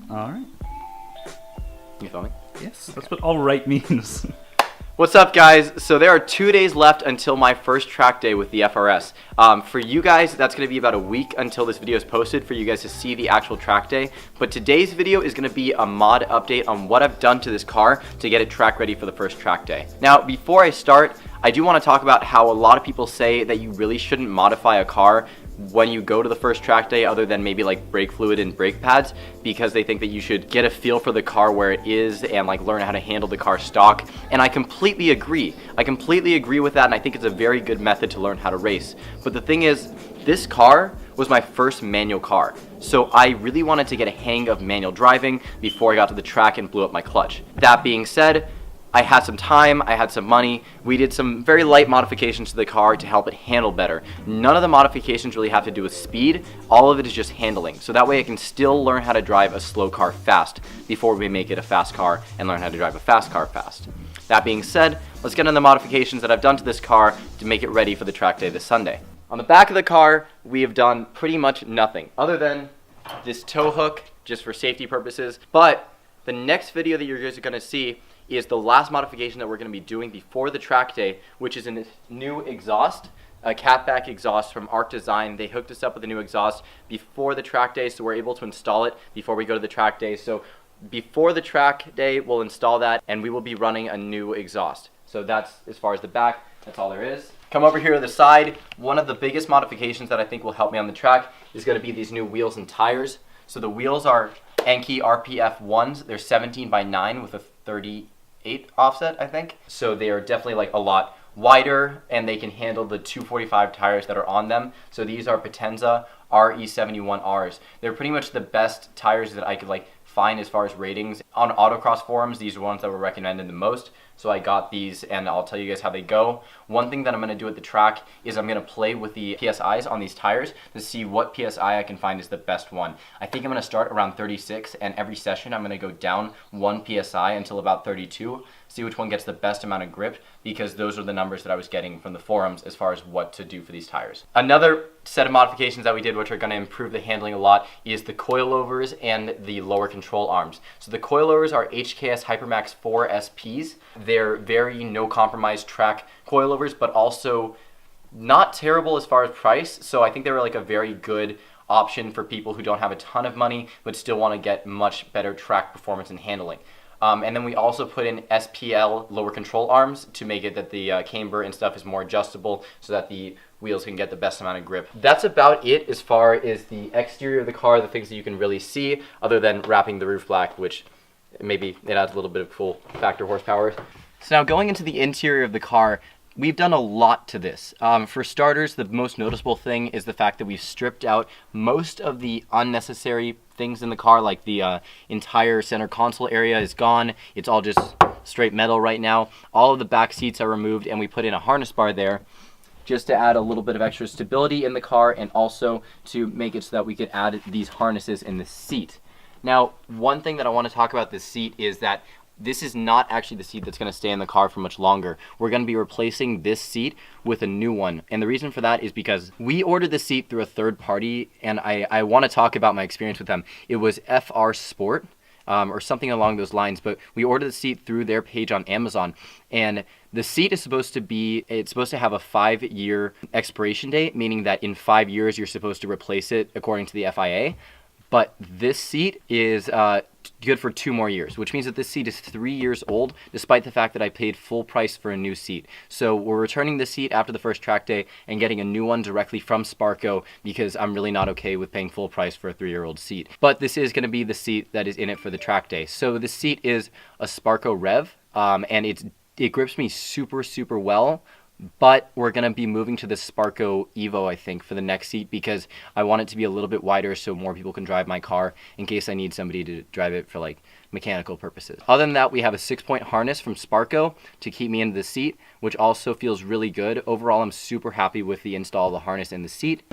Alright. You filming? Yes, that's what alright means. What's up, guys? So there are 2 days left until my first track day with the FRS. For you guys, that's going to be about a week until this video is posted for you guys to see the actual track day. But today's video is going to be a mod update on what I've done to this car to get it track ready for the first track day. Now, before I start, I do want to talk about how a lot of people say that you really shouldn't modify a car when you go to the first track day other than maybe like brake fluid and brake pads, because they think that you should get a feel for the car where it is and like learn how to handle the car stock. And I completely agree. I completely agree with that, and I think it's a very good method to learn how to race. But the thing is, this car was my first manual car, so I really wanted to get a hang of manual driving before I got to the track and blew up my clutch. That being said, I had some time, I had some money. We did some very light modifications to the car to help it handle better. None of the modifications really have to do with speed. All of it is just handling. So that way I can still learn how to drive a slow car fast before we make it a fast car and learn how to drive a fast car fast. That being said, let's get into the modifications that I've done to this car to make it ready for the track day this Sunday. On the back of the car, we have done pretty much nothing other than this tow hook just for safety purposes. But the next video that you guys are going to see is the last modification that we're going to be doing before the track day, which is a new exhaust, a catback exhaust from Arc Design. They hooked us up with a new exhaust before the track day, so we're able to install it before we go to the track day. So before the track day, we'll install that, and we will be running a new exhaust. So that's as far as the back. That's all there is. Come over here to the side. One of the biggest modifications that I think will help me on the track is going to be these new wheels and tires. So the wheels are Enkei RPF 1s. They're 17x9 with a 38 offset, I think. So they are definitely like a lot wider, and they can handle the 245 tires that are on them. So these are Potenza RE71Rs. They're pretty much the best tires that I could like find as far as ratings. On autocross forums, these are ones that were recommended the most. So I got these, and I'll tell you guys how they go. One thing that I'm going to do at the track is I'm going to play with the PSIs on these tires to see what PSI I can find is the best one. I think I'm going to start around 36, and every session I'm going to go down 1 PSI until about 32, see which one gets the best amount of grip, because those are the numbers that I was getting from the forums as far as what to do for these tires. Another set of modifications that we did, which are going to improve the handling a lot, is the coilovers and the lower control arms. So the coilovers are HKS Hypermax 4 SPs. They're very no compromise track coilovers, but also not terrible as far as price. So I think they were like a very good option for people who don't have a ton of money but still want to get much better track performance and handling. And then we also put in SPL lower control arms to make it that the camber and stuff is more adjustable so that the wheels can get the best amount of grip. That's about it as far as the exterior of the car, the things that you can really see, other than wrapping the roof black, which maybe it adds a little bit of cool factor horsepower. So now going into the interior of the car, we've done a lot to this. For starters, the most noticeable thing is the fact that we've stripped out most of the unnecessary things in the car, like the entire center console area is gone. It's all just straight metal right now. All of the back seats are removed, and we put in a harness bar there just to add a little bit of extra stability in the car, and also to make it so that we could add these harnesses in the seat. Now, one thing that I want to talk about this seat is that this is not actually the seat that's going to stay in the car for much longer. We're going to be replacing this seat with a new one. And the reason for that is because we ordered the seat through a third party, and I want to talk about my experience with them. It was FR Sport, or something along those lines, but we ordered the seat through their page on Amazon. And the seat is supposed to have a 5-year expiration date, meaning that in 5 years you're supposed to replace it according to the FIA. But this seat is good for 2 more years, which means that this seat is 3 years old, despite the fact that I paid full price for a new seat. So we're returning the seat after the first track day and getting a new one directly from Sparco, because I'm really not okay with paying full price for a 3-year-old seat. But this is going to be the seat that is in it for the track day. So the seat is a Sparco Rev, and it grips me super, super well. But we're going to be moving to the Sparco Evo, I think, for the next seat, because I want it to be a little bit wider so more people can drive my car in case I need somebody to drive it for like mechanical purposes. Other than that, we have a 6-point harness from Sparco to keep me into the seat, which also feels really good. Overall, I'm super happy with the install of the harness in the seat.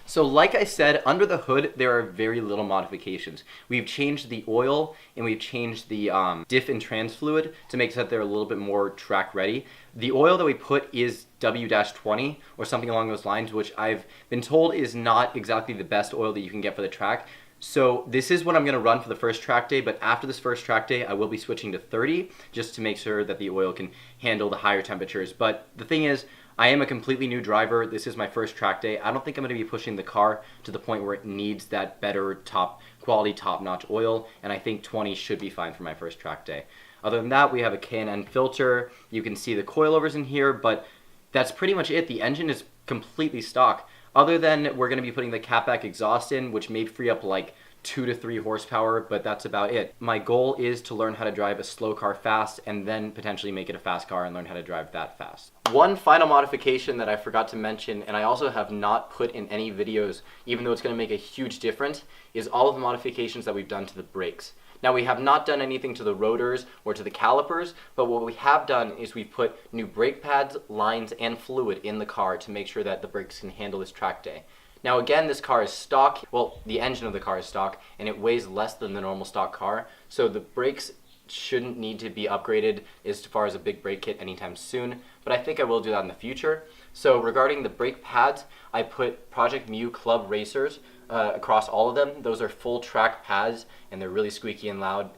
So like I said, under the hood, there are very little modifications. We've changed the oil, and we've changed the diff and trans fluid to make so that they're a little bit more track ready. The oil that we put is W-20 or something along those lines, which I've been told is not exactly the best oil that you can get for the track. So this is what I'm gonna run for the first track day, but after this first track day, I will be switching to 30 just to make sure that the oil can handle the higher temperatures. But the thing is, I am a completely new driver. This is my first track day. I don't think I'm gonna be pushing the car to the point where it needs that better top quality, top-notch oil, and I think 20 should be fine for my first track day. Other than that, we have a K&N filter. You can see the coilovers in here, but that's pretty much it. The engine is completely stock. Other than we're going to be putting the catback exhaust in, which may free up like 2 to 3 horsepower, but that's about it. My goal is to learn how to drive a slow car fast and then potentially make it a fast car and learn how to drive that fast. One final modification that I forgot to mention, and I also have not put in any videos, even though it's going to make a huge difference, is all of the modifications that we've done to the brakes. Now, we have not done anything to the rotors or to the calipers, but what we have done is we've put new brake pads, lines, and fluid in the car to make sure that the brakes can handle this track day. Now again, this car is stock, well, the engine of the car is stock, and it weighs less than the normal stock car, so the brakes shouldn't need to be upgraded as far as a big brake kit anytime soon, but I think I will do that in the future. So regarding the brake pads, I put Project Mu Club Racers across all of them. Those are full track pads, and they're really squeaky and loud,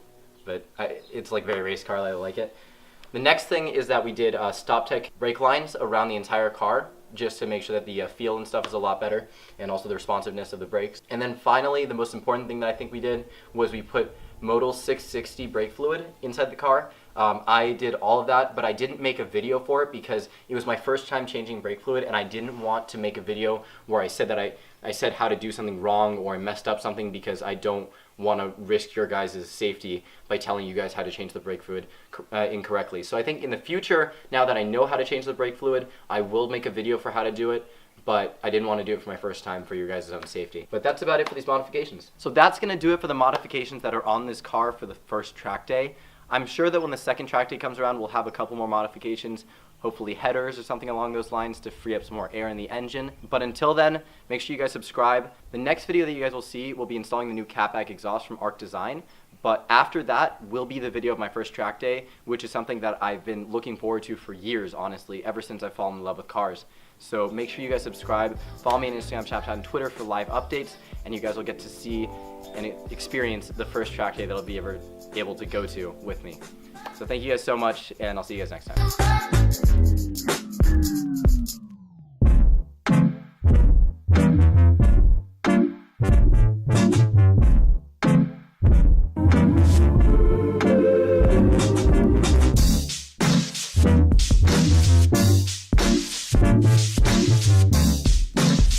but it's like very race car, I like it. The next thing is that we did StopTech brake lines around the entire car, just to make sure that the feel and stuff is a lot better, and also the responsiveness of the brakes. And then finally, the most important thing that I think we did was we put Modal 660 brake fluid inside the car. I did all of that, but I didn't make a video for it because it was my first time changing brake fluid, and I didn't want to make a video where I said that I said how to do something wrong or I messed up something, because I don't want to risk your guys' safety by telling you guys how to change the brake fluid incorrectly. So I think in the future, now that I know how to change the brake fluid, I will make a video for how to do it, but I didn't want to do it for my first time for your guys' own safety. But that's about it for these modifications. So that's going to do it for the modifications that are on this car for the first track day. I'm sure that when the second track day comes around, we'll have a couple more modifications, hopefully headers or something along those lines to free up some more air in the engine. But until then, make sure you guys subscribe. The next video that you guys will see will be installing the new catback exhaust from Arc Design. But after that will be the video of my first track day, which is something that I've been looking forward to for years, honestly, ever since I've fallen in love with cars. So make sure you guys subscribe. Follow me on Instagram, Snapchat, and Twitter for live updates, and you guys will get to see and experience the first track day that I'll be ever able to go to with me. So thank you guys so much, and I'll see you guys next time.